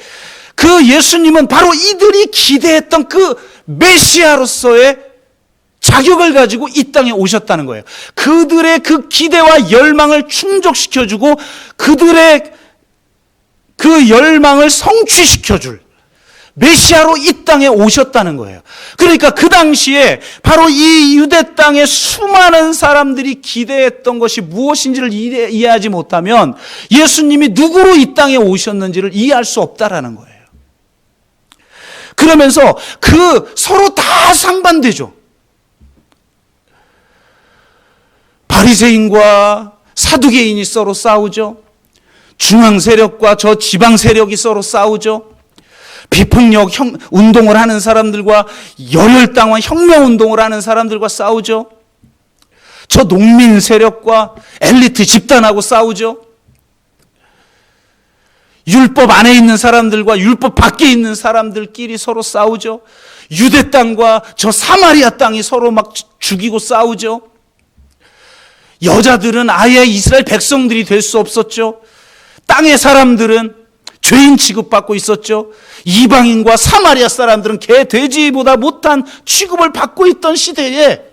그 예수님은 바로 이들이 기대했던 그 메시아로서의 자격을 가지고 이 땅에 오셨다는 거예요. 그들의 그 기대와 열망을 충족시켜주고 그들의 그 열망을 성취시켜줄 메시아로 이 땅에 오셨다는 거예요. 그러니까 그 당시에 바로 이 유대 땅의 수많은 사람들이 기대했던 것이 무엇인지를 이해하지 못하면 예수님이 누구로 이 땅에 오셨는지를 이해할 수 없다라는 거예요. 그러면서 그 서로 다 상반되죠. 바리새인과 사두개인이 서로 싸우죠. 중앙 세력과 저 지방 세력이 서로 싸우죠. 비폭력 운동을 하는 사람들과 열혈당원 혁명 운동을 하는 사람들과 싸우죠. 저 농민 세력과 엘리트 집단하고 싸우죠. 율법 안에 있는 사람들과 율법 밖에 있는 사람들끼리 서로 싸우죠. 유대 땅과 저 사마리아 땅이 서로 막 죽이고 싸우죠. 여자들은 아예 이스라엘 백성들이 될 수 없었죠. 땅의 사람들은 죄인 취급받고 있었죠. 이방인과 사마리아 사람들은 개, 돼지보다 못한 취급을 받고 있던 시대에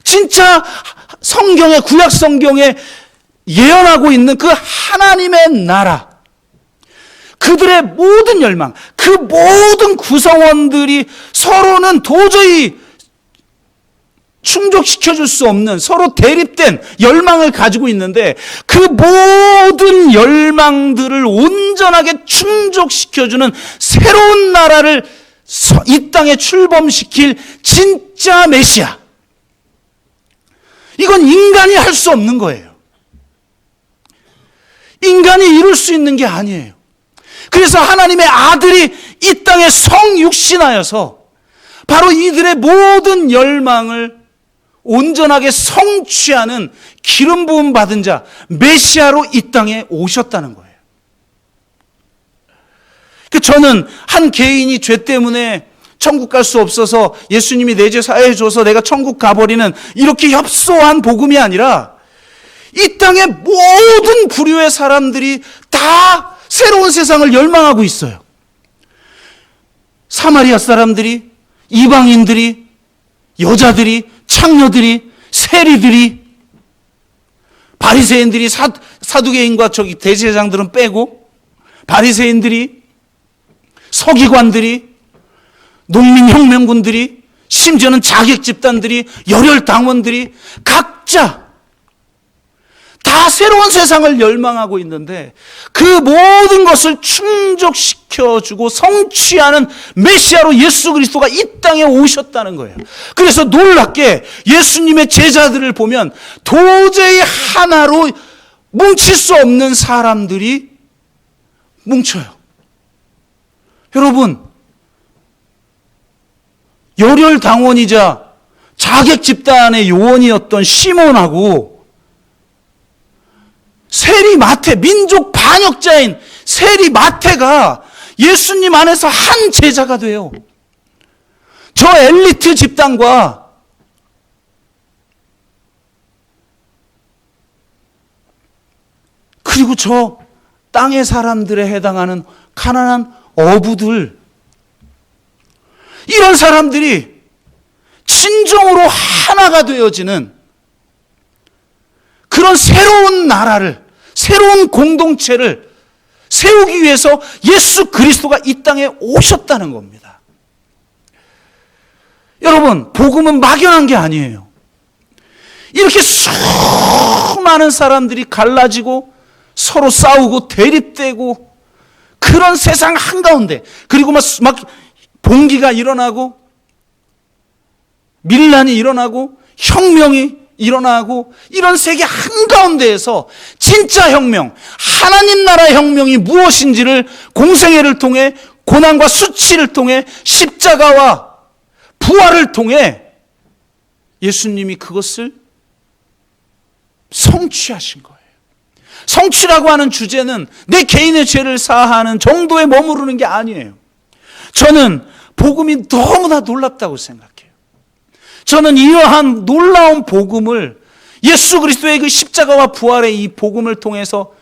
진짜 성경에, 구약 성경에 예언하고 있는 그 하나님의 나라, 그들의 모든 열망, 그 모든 구성원들이 서로는 도저히 충족시켜줄 수 없는 서로 대립된 열망을 가지고 있는데 그 모든 열망들을 온전하게 충족시켜주는 새로운 나라를 이 땅에 출범시킬 진짜 메시아. 이건 인간이 할 수 없는 거예요. 인간이 이룰 수 있는 게 아니에요. 그래서 하나님의 아들이 이 땅에 성육신하여서 바로 이들의 모든 열망을 온전하게 성취하는 기름 부음 받은 자 메시아로 이 땅에 오셨다는 거예요. 저는 한 개인이 죄 때문에 천국 갈 수 없어서 예수님이 내 죄 사해 줘서 내가 천국 가버리는 이렇게 협소한 복음이 아니라 이 땅의 모든 부류의 사람들이 다 새로운 세상을 열망하고 있어요. 사마리아 사람들이, 이방인들이, 여자들이, 창녀들이, 세리들이, 바리새인들이, 사두개인과 저기 대제사장들은 빼고, 바리새인들이, 서기관들이, 농민혁명군들이, 심지어는 자객 집단들이, 열혈 당원들이 각자 다 새로운 세상을 열망하고 있는데 그 모든 것을 충족시켜주고 성취하는 메시아로 예수 그리스도가 이 땅에 오셨다는 거예요. 그래서 놀랍게 예수님의 제자들을 보면 도저히 하나로 뭉칠 수 없는 사람들이 뭉쳐요. 여러분, 열혈 당원이자 자객 집단의 요원이었던 시몬하고 세리 마태, 민족 반역자인 세리 마태가 예수님 안에서 한 제자가 돼요. 저 엘리트 집단과 그리고 저 땅의 사람들에 해당하는 가난한 어부들, 이런 사람들이 진정으로 하나가 되어지는 그런 새로운 나라를, 새로운 공동체를 세우기 위해서 예수 그리스도가 이 땅에 오셨다는 겁니다. 여러분, 복음은 막연한 게 아니에요. 이렇게 수많은 사람들이 갈라지고 서로 싸우고 대립되고 그런 세상 한가운데, 그리고 막 봉기가 일어나고 밀란이 일어나고 혁명이 일어나고 이런 세계 한가운데에서 진짜 혁명, 하나님 나라 혁명이 무엇인지를 공생애를 통해, 고난과 수치를 통해, 십자가와 부활을 통해 예수님이 그것을 성취하신 거예요. 성취라고 하는 주제는 내 개인의 죄를 사하는 정도에 머무르는 게 아니에요. 저는 복음이 너무나 놀랍다고 생각해요. 저는 이러한 놀라운 복음을, 예수 그리스도의 그 십자가와 부활의 이 복음을 통해서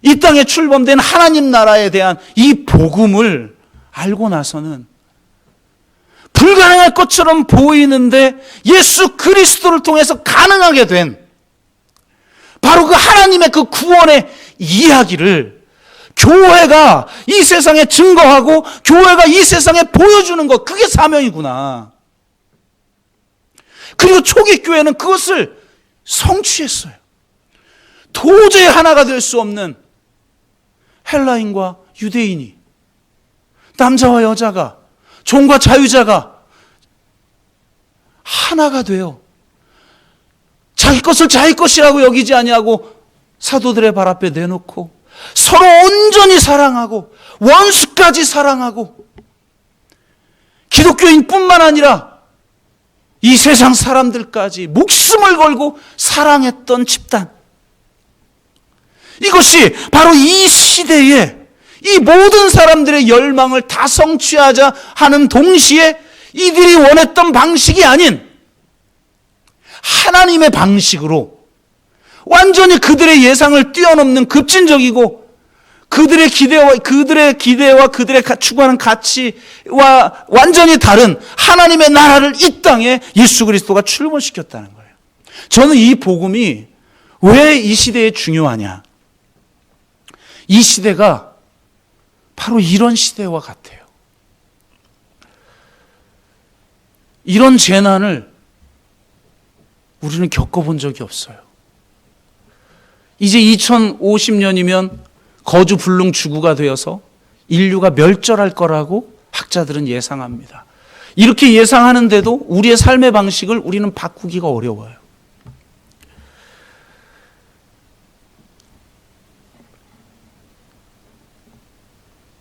이 땅에 출범된 하나님 나라에 대한 이 복음을 알고 나서는 불가능할 것처럼 보이는데 예수 그리스도를 통해서 가능하게 된 바로 그 하나님의 그 구원의 이야기를 교회가 이 세상에 증거하고 교회가 이 세상에 보여주는 것, 그게 사명이구나. 그리고 초기 교회는 그것을 성취했어요. 도저히 하나가 될 수 없는 헬라인과 유대인이 남자와 여자가, 종과 자유자가 하나가 되어 자기 것을 자기 것이라고 여기지 아니하고 사도들의 발 앞에 내놓고 서로 온전히 사랑하고 원수까지 사랑하고 기독교인뿐만 아니라 이 세상 사람들까지 목숨을 걸고 사랑했던 집단. 이것이 바로 이 시대에 이 모든 사람들의 열망을 다 성취하자 하는 동시에 이들이 원했던 방식이 아닌 하나님의 방식으로 완전히 그들의 예상을 뛰어넘는 급진적이고 그들의 기대와 그들의 추구하는 가치와 완전히 다른 하나님의 나라를 이 땅에 예수 그리스도가 출범시켰다는 거예요. 저는 이 복음이 왜 이 시대에 중요하냐? 이 시대가 바로 이런 시대와 같아요. 이런 재난을 우리는 겪어본 적이 없어요. 이제 2050년이면 거주 불능 주구가 되어서 인류가 멸절할 거라고 학자들은 예상합니다. 이렇게 예상하는데도 우리의 삶의 방식을 우리는 바꾸기가 어려워요.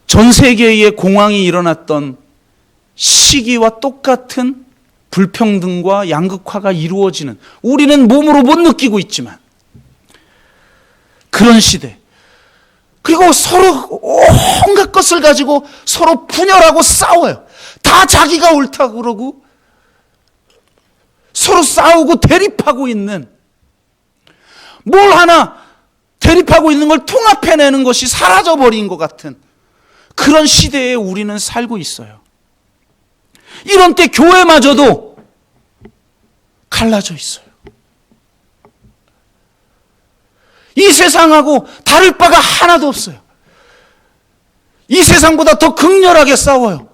전 세계에 공황이 일어났던 시기와 똑같은 불평등과 양극화가 이루어지는, 우리는 몸으로 못 느끼고 있지만 그런 시대, 그리고 서로 온갖 것을 가지고 서로 분열하고 싸워요. 다 자기가 옳다고 그러고 서로 싸우고 대립하고 있는, 뭘 하나 대립하고 있는 걸 통합해내는 것이 사라져버린 것 같은 그런 시대에 우리는 살고 있어요. 이런 때 교회마저도 갈라져 있어요. 이 세상하고 다를 바가 하나도 없어요. 이 세상보다 더 극렬하게 싸워요.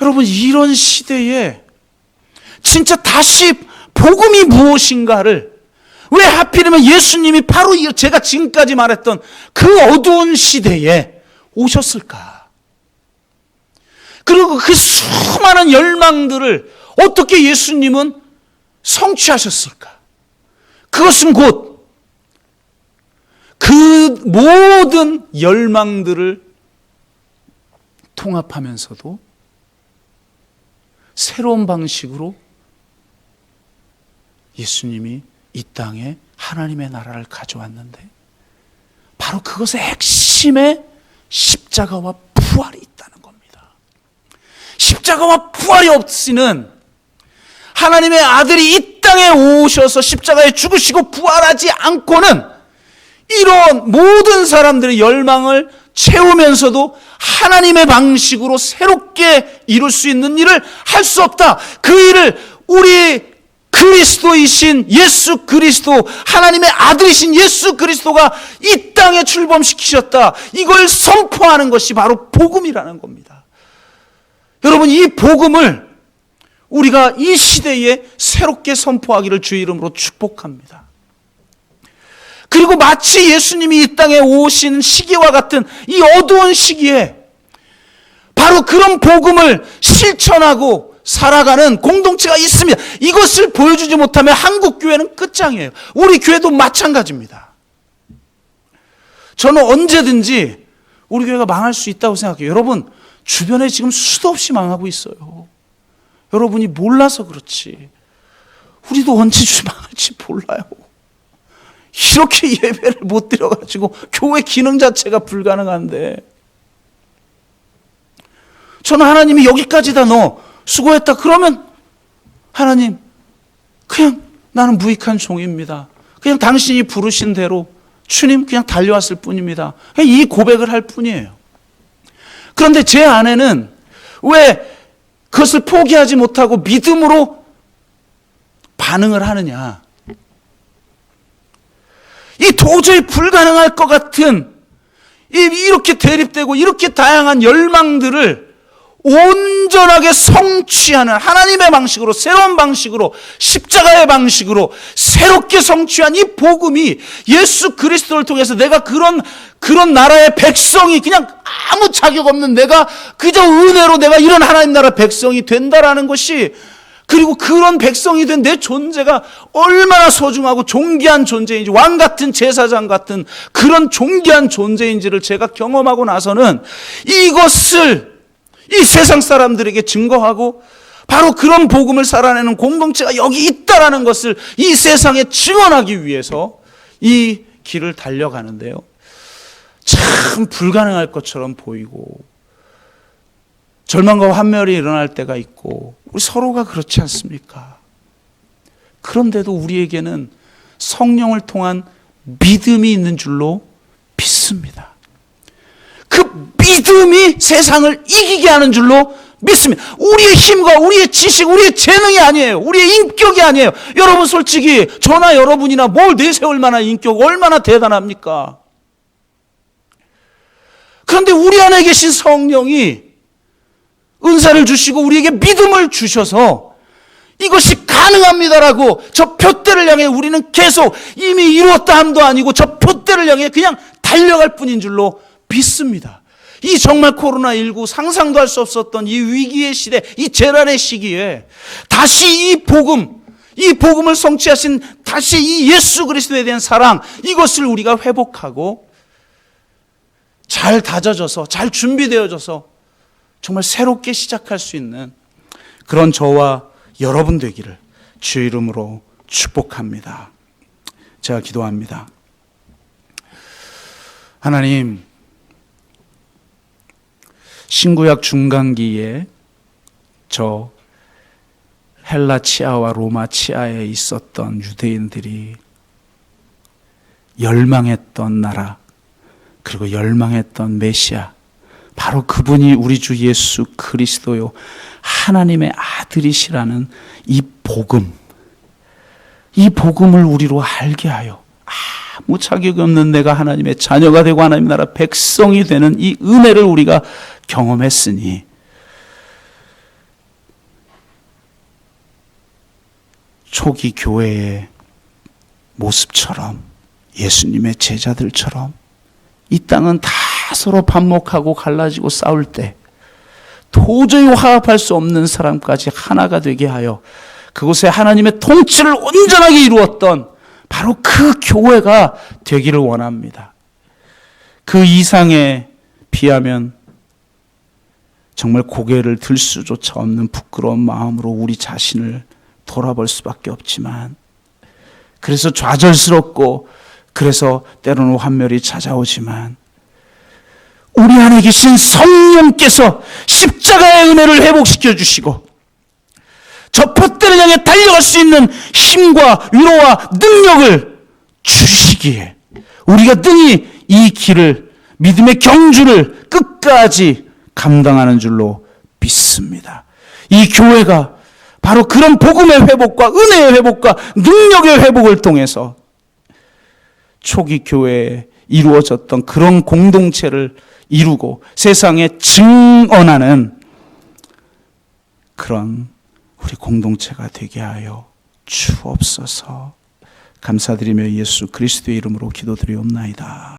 여러분, 이런 시대에 진짜 다시 복음이 무엇인가를, 왜 하필이면 예수님이 바로 제가 지금까지 말했던 그 어두운 시대에 오셨을까? 그리고 그 수많은 열망들을 어떻게 예수님은 성취하셨을까? 그것은 곧 그 모든 열망들을 통합하면서도 새로운 방식으로 예수님이 이 땅에 하나님의 나라를 가져왔는데, 바로 그것의 핵심에 십자가와 부활이 있다는 겁니다. 십자가와 부활이 없이는, 하나님의 아들이 이 땅에 오셔서 십자가에 죽으시고 부활하지 않고는 이런 모든 사람들의 열망을 채우면서도 하나님의 방식으로 새롭게 이룰 수 있는 일을 할 수 없다. 그 일을 우리 그리스도이신 예수 그리스도, 하나님의 아들이신 예수 그리스도가 이 땅에 출범시키셨다. 이걸 선포하는 것이 바로 복음이라는 겁니다. 여러분, 이 복음을 우리가 이 시대에 새롭게 선포하기를 주의 이름으로 축복합니다. 그리고 마치 예수님이 이 땅에 오신 시기와 같은 이 어두운 시기에 바로 그런 복음을 실천하고 살아가는 공동체가 있습니다. 이것을 보여주지 못하면 한국 교회는 끝장이에요. 우리 교회도 마찬가지입니다. 저는 언제든지 우리 교회가 망할 수 있다고 생각해요. 여러분, 주변에 지금 수도 없이 망하고 있어요. 여러분이 몰라서 그렇지. 우리도 언제 망할지 몰라요. 이렇게 예배를 못 드려가지고 교회 기능 자체가 불가능한데, 저는 하나님이 여기까지다 너 수고했다 그러면, 하나님, 그냥 나는 무익한 종입니다. 그냥 당신이 부르신 대로 주님 그냥 달려왔을 뿐입니다. 그냥 이 고백을 할 뿐이에요. 그런데 제 아내는 왜 그것을 포기하지 못하고 믿음으로 반응을 하느냐? 이 도저히 불가능할 것 같은 이렇게 대립되고 이렇게 다양한 열망들을 온전하게 성취하는 하나님의 방식으로, 새로운 방식으로, 십자가의 방식으로 새롭게 성취한 이 복음이 예수 그리스도를 통해서 내가 그런 나라의 백성이, 그냥 아무 자격 없는 내가 그저 은혜로 내가 이런 하나님 나라 백성이 된다라는 것이, 그리고 그런 백성이 된 내 존재가 얼마나 소중하고 존귀한 존재인지, 왕 같은 제사장 같은 그런 존귀한 존재인지를 제가 경험하고 나서는 이것을 이 세상 사람들에게 증거하고 바로 그런 복음을 살아내는 공동체가 여기 있다라는 것을 이 세상에 증언하기 위해서 이 길을 달려가는데요. 참 불가능할 것처럼 보이고 절망과 환멸이 일어날 때가 있고 우리 서로가 그렇지 않습니까? 그런데도 우리에게는 성령을 통한 믿음이 있는 줄로 믿습니다. 그 믿음이 세상을 이기게 하는 줄로 믿습니다. 우리의 힘과 우리의 지식, 우리의 재능이 아니에요. 우리의 인격이 아니에요. 여러분 솔직히 저나 여러분이나 뭘 내세울 만한 인격 얼마나 대단합니까? 그런데 우리 안에 계신 성령이 은사를 주시고 우리에게 믿음을 주셔서 이것이 가능합니다라고 저 표대를 향해 우리는 계속 이미 이루었다 함도 아니고 저 표대를 향해 그냥 달려갈 뿐인 줄로 믿습니다. 이 정말 코로나19 상상도 할 수 없었던 이 위기의 시대, 이 재난의 시기에 다시 이 복음을 성취하신 다시 이 예수 그리스도에 대한 사랑, 이것을 우리가 회복하고 잘 다져져서, 잘 준비되어져서 정말 새롭게 시작할 수 있는 그런 저와 여러분 되기를 주의 이름으로 축복합니다. 제가 기도합니다. 하나님, 신구약 중간기에 저 헬라 치아와 로마 치아에 있었던 유대인들이 열망했던 나라, 그리고 열망했던 메시아, 바로 그분이 우리 주 예수 그리스도요 하나님의 아들이시라는 이 복음을 우리로 알게 하여 아무 자격이 없는 내가 하나님의 자녀가 되고 하나님 나라 백성이 되는 이 은혜를 우리가 경험했으니 초기 교회의 모습처럼, 예수님의 제자들처럼 이 땅은 다 서로 반목하고 갈라지고 싸울 때 도저히 화합할 수 없는 사람까지 하나가 되게 하여 그곳에 하나님의 통치를 온전하게 이루었던 바로 그 교회가 되기를 원합니다. 그 이상에 비하면 정말 고개를 들 수조차 없는 부끄러운 마음으로 우리 자신을 돌아볼 수밖에 없지만, 그래서 좌절스럽고 그래서 때로는 환멸이 찾아오지만 우리 안에 계신 성령께서 십자가의 은혜를 회복시켜 주시고 저 푯대를 향해 달려갈 수 있는 힘과 위로와 능력을 주시기에 우리가 능히 이 길을, 믿음의 경주를 끝까지 감당하는 줄로 믿습니다. 이 교회가 바로 그런 복음의 회복과 은혜의 회복과 능력의 회복을 통해서 초기 교회에 이루어졌던 그런 공동체를 이루고 세상에 증언하는 그런 우리 공동체가 되게 하여 주옵소서. 감사드리며 예수 그리스도의 이름으로 기도드리옵나이다.